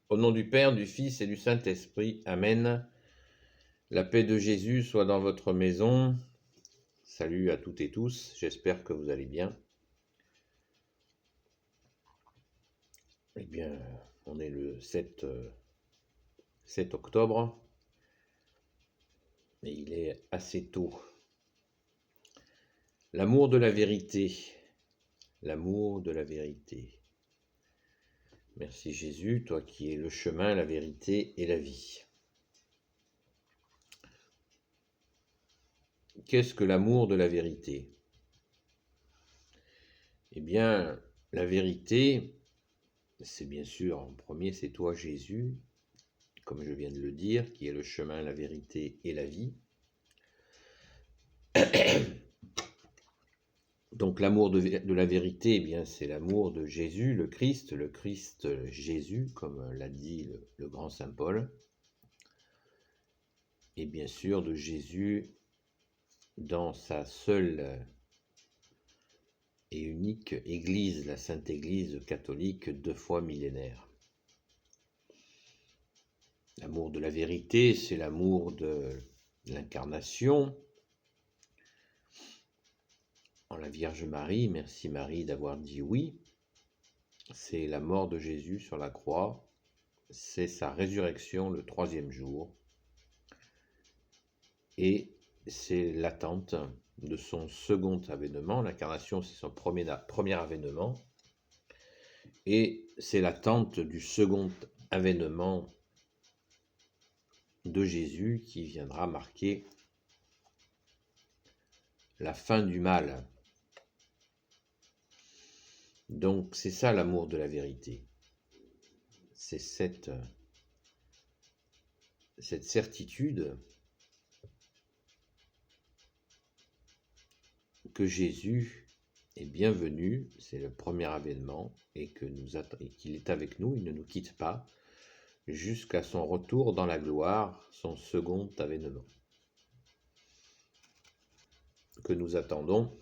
Au nom du Père, du Fils et du Saint-Esprit. Amen. La paix de Jésus soit dans votre maison. Salut à toutes et tous, j'espère que vous allez bien. Eh bien, on est le 7 octobre et il est assez tôt. L'amour de la vérité. L'amour de la vérité. Merci Jésus, toi qui es le chemin, la vérité et la vie. Qu'est-ce que l'amour de la vérité? Eh bien, la vérité, c'est bien sûr, en premier, c'est toi Jésus, comme je viens de le dire, qui est le chemin, la vérité et la vie. Donc l'amour de la vérité, eh bien, c'est l'amour de Jésus, le Christ Jésus, comme l'a dit le grand Saint Paul. Et bien sûr de Jésus dans sa seule et unique Église, la Sainte Église catholique, 2 fois millénaire. L'amour de la vérité, c'est l'amour de l'incarnation en la Vierge Marie. Merci Marie d'avoir dit oui. C'est la mort de Jésus sur la croix, c'est sa résurrection le 3e jour, et c'est l'attente de son second avènement. L'incarnation, c'est son premier avènement, et c'est l'attente du second avènement de Jésus qui viendra marquer la fin du mal. Donc c'est ça l'amour de la vérité. C'est cette certitude que Jésus est bienvenu, c'est le premier avènement, et qu'il est avec nous, il ne nous quitte pas, jusqu'à son retour dans la gloire, son second avènement, que nous attendons,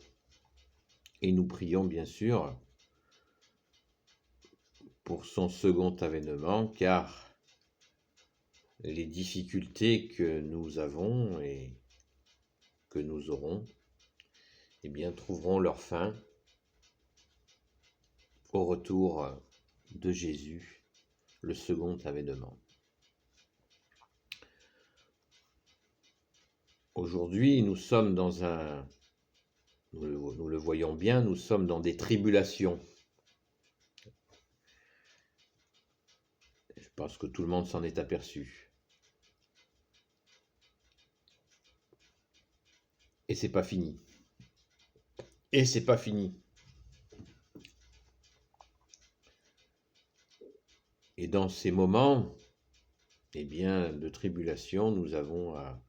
et nous prions bien sûr pour son second avènement, car les difficultés que nous avons et que nous aurons, eh bien, trouveront leur fin au retour de Jésus, le second avènement. Aujourd'hui, nous sommes dans nous le voyons bien, nous sommes dans des tribulations. Je pense que tout le monde s'en est aperçu. Et c'est pas fini. Et c'est pas fini. Et dans ces moments, eh bien, de tribulation, nous avons à,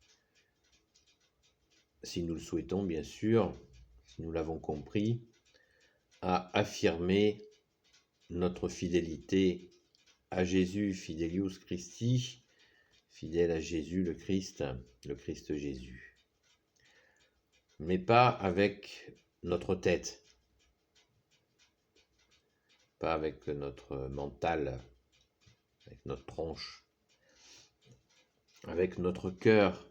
si nous le souhaitons bien sûr, si nous l'avons compris, à affirmer notre fidélité à Jésus, Fidelius Christi, fidèle à Jésus le Christ Jésus. Mais pas avec notre tête, pas avec notre mental, avec notre tronche, avec notre cœur.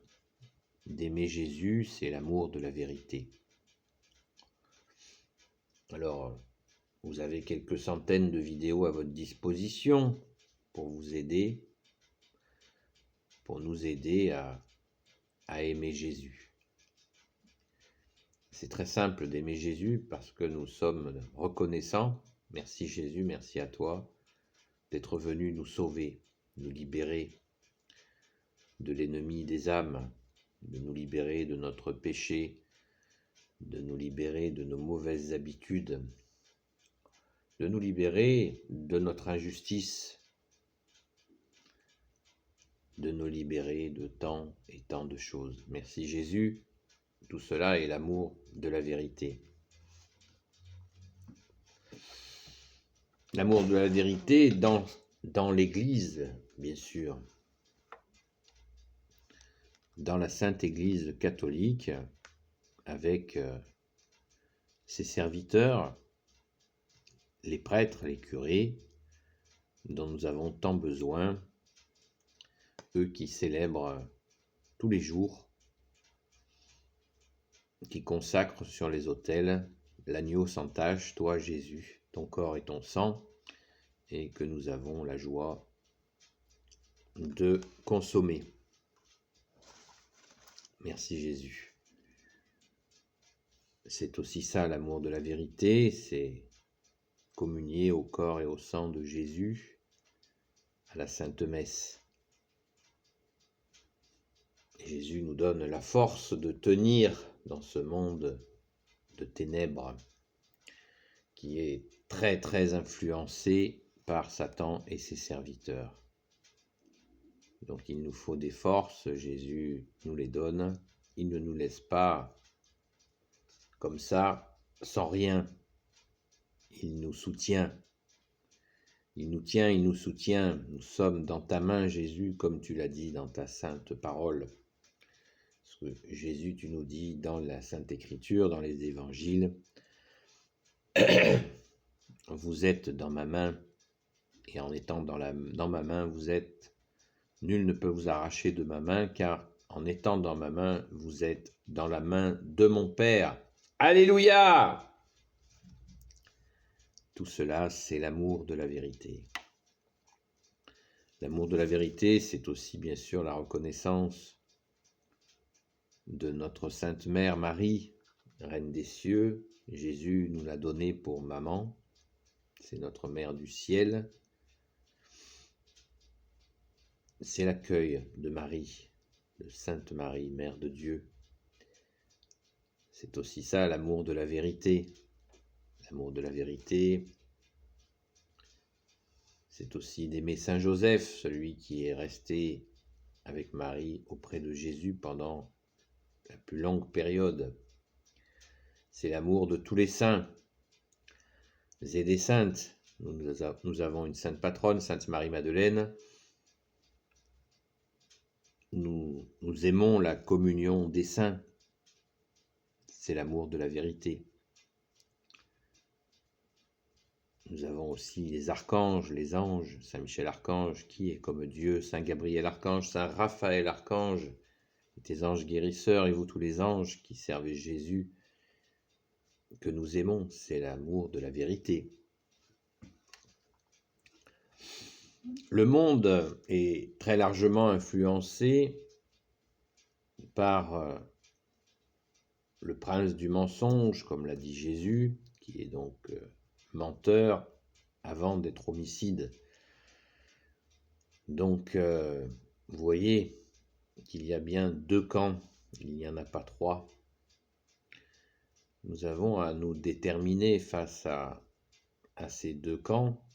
D'aimer Jésus, c'est l'amour de la vérité. Alors, vous avez quelques centaines de vidéos à votre disposition pour vous aider, pour nous aider à aimer Jésus. C'est très simple d'aimer Jésus parce que nous sommes reconnaissants. Merci Jésus, merci à toi d'être venu nous sauver, nous libérer de l'ennemi des âmes, de nous libérer de notre péché, de nous libérer de nos mauvaises habitudes, de nous libérer de notre injustice, de nous libérer de tant et tant de choses. Merci Jésus, tout cela est l'amour de la vérité. L'amour de la vérité dans l'Église, bien sûr, dans la Sainte Église catholique, avec ses serviteurs, les prêtres, les curés, dont nous avons tant besoin, eux qui célèbrent tous les jours, qui consacrent sur les autels l'agneau sans tache, toi Jésus, ton corps et ton sang, et que nous avons la joie de consommer. Merci Jésus. C'est aussi ça l'amour de la vérité, c'est communier au corps et au sang de Jésus à la Sainte Messe. Et Jésus nous donne la force de tenir dans ce monde de ténèbres qui est très très influencé par Satan et ses serviteurs. Donc il nous faut des forces, Jésus nous les donne, il ne nous laisse pas comme ça, sans rien. Il nous soutient, il nous tient, il nous soutient. Nous sommes dans ta main, Jésus, comme tu l'as dit dans ta sainte parole. Parce que Jésus, tu nous dis dans la Sainte Écriture, dans les évangiles, vous êtes dans ma main, et en étant dans ma main, vous êtes, nul ne peut vous arracher de ma main, car en étant dans ma main, vous êtes dans la main de mon Père. Alléluia! Tout cela, c'est l'amour de la vérité. L'amour de la vérité, c'est aussi bien sûr la reconnaissance de notre Sainte Mère Marie, Reine des cieux. Jésus nous l'a donnée pour maman, c'est notre Mère du ciel. C'est l'accueil de Marie, de Sainte Marie, Mère de Dieu. C'est aussi ça l'amour de la vérité. L'amour de la vérité, c'est aussi d'aimer Saint Joseph, celui qui est resté avec Marie auprès de Jésus pendant la plus longue période. C'est l'amour de tous les saints et des saintes. Nous avons une sainte patronne, Sainte Marie-Madeleine. Nous aimons la communion des saints. C'est l'amour de la vérité. Nous avons aussi les archanges, les anges, Saint Michel Archange, qui est comme Dieu, Saint Gabriel Archange, Saint Raphaël Archange, tes anges guérisseurs et vous tous les anges qui servez Jésus, que nous aimons, c'est l'amour de la vérité. Le monde est très largement influencé par le prince du mensonge, comme l'a dit Jésus, qui est donc menteur avant d'être homicide. Donc, vous voyez qu'il y a bien deux camps, il n'y en a pas trois. Nous avons à nous déterminer face à ces deux camps.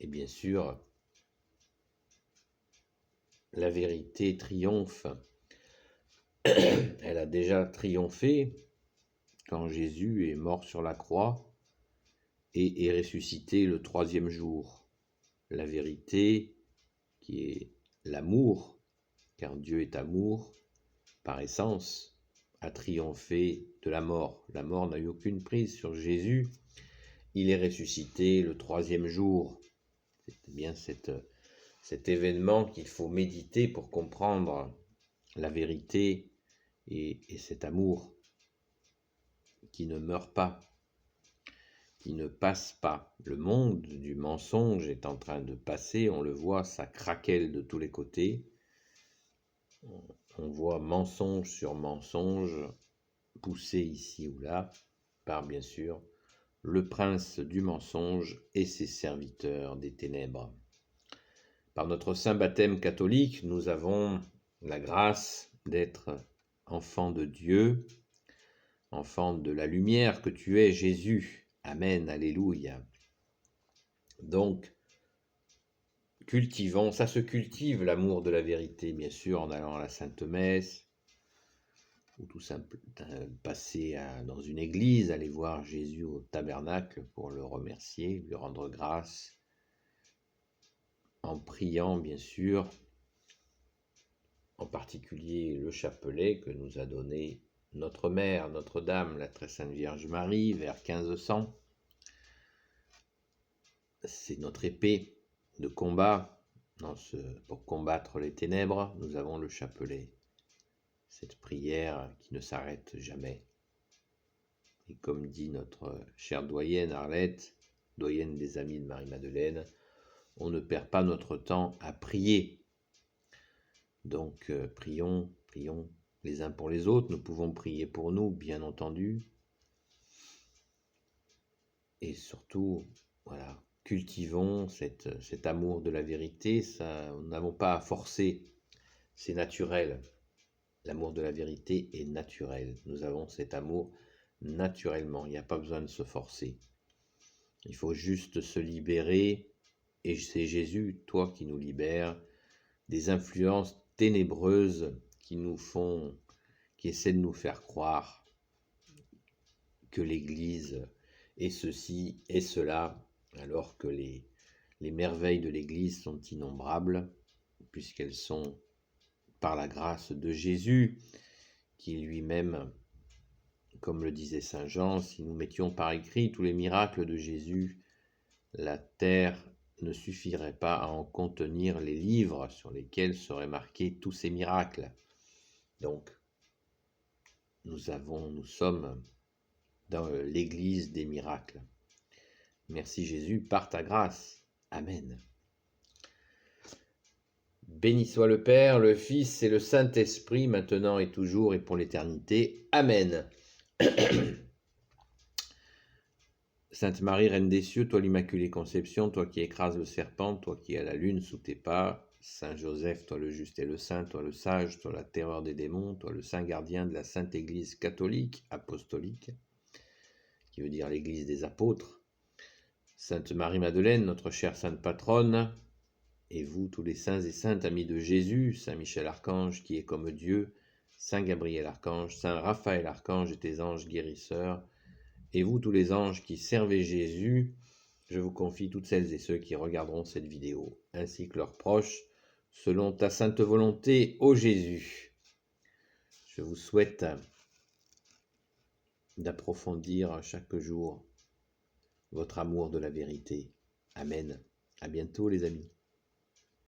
Et bien sûr, la vérité triomphe. Elle a déjà triomphé quand Jésus est mort sur la croix et est ressuscité le troisième jour. La vérité, qui est l'amour, car Dieu est amour, par essence, a triomphé de la mort. La mort n'a eu aucune prise sur Jésus. Il est ressuscité le troisième jour. C'est bien cet événement qu'il faut méditer pour comprendre la vérité et cet amour qui ne meurt pas, qui ne passe pas. Le monde du mensonge est en train de passer, on le voit, ça craquelle de tous les côtés. On voit mensonge sur mensonge poussé ici ou là par, bien sûr, le prince du mensonge et ses serviteurs des ténèbres. Par notre saint baptême catholique, nous avons la grâce d'être enfants de Dieu, enfants de la lumière que tu es, Jésus. Amen, alléluia. Donc, cultivons, ça se cultive l'amour de la vérité, bien sûr, en allant à la Sainte Messe, ou tout simplement passer dans une église, aller voir Jésus au tabernacle pour le remercier, lui rendre grâce, en priant, bien sûr, en particulier le chapelet que nous a donné notre mère, Notre-Dame, la très sainte Vierge Marie, vers 1500. c'est notre épée de combat. Pour combattre les ténèbres, nous avons le chapelet, cette prière qui ne s'arrête jamais. Et comme dit notre chère doyenne Arlette, doyenne des Amis de Marie-Madeleine, on ne perd pas notre temps à prier. Donc prions les uns pour les autres. Nous pouvons prier pour nous, bien entendu. Et surtout, voilà, cultivons cet amour de la vérité. Ça, nous n'avons pas à forcer, c'est naturel. L'amour de la vérité est naturel. Nous avons cet amour naturellement. Il n'y a pas besoin de se forcer. Il faut juste se libérer. Et c'est Jésus, toi, qui nous libère des influences ténébreuses qui essaient de nous faire croire que l'Église est ceci et cela, alors que les merveilles de l'Église sont innombrables, puisqu'elles sont par la grâce de Jésus, qui lui-même, comme le disait Saint Jean, si nous mettions par écrit tous les miracles de Jésus, la terre ne suffirait pas à en contenir les livres sur lesquels seraient marqués tous ces miracles. Donc, nous sommes dans l'église des miracles. Merci Jésus, par ta grâce. Amen. Béni soit le Père, le Fils et le Saint-Esprit, maintenant et toujours et pour l'éternité. Amen. Sainte Marie, Reine des cieux, toi l'Immaculée Conception, toi qui écrases le serpent, toi qui as la lune sous tes pas, Saint Joseph, toi le juste et le saint, toi le sage, toi la terreur des démons, toi le saint gardien de la Sainte Église catholique, apostolique, qui veut dire l'Église des apôtres, Sainte Marie-Madeleine, notre chère sainte patronne, et vous tous les saints et saintes amis de Jésus, Saint Michel Archange qui est comme Dieu, Saint Gabriel Archange, Saint Raphaël Archange et tes anges guérisseurs, et vous tous les anges qui servez Jésus, je vous confie toutes celles et ceux qui regarderont cette vidéo, ainsi que leurs proches, selon ta sainte volonté, ô Jésus. Je vous souhaite d'approfondir chaque jour votre amour de la vérité. Amen. À bientôt les amis.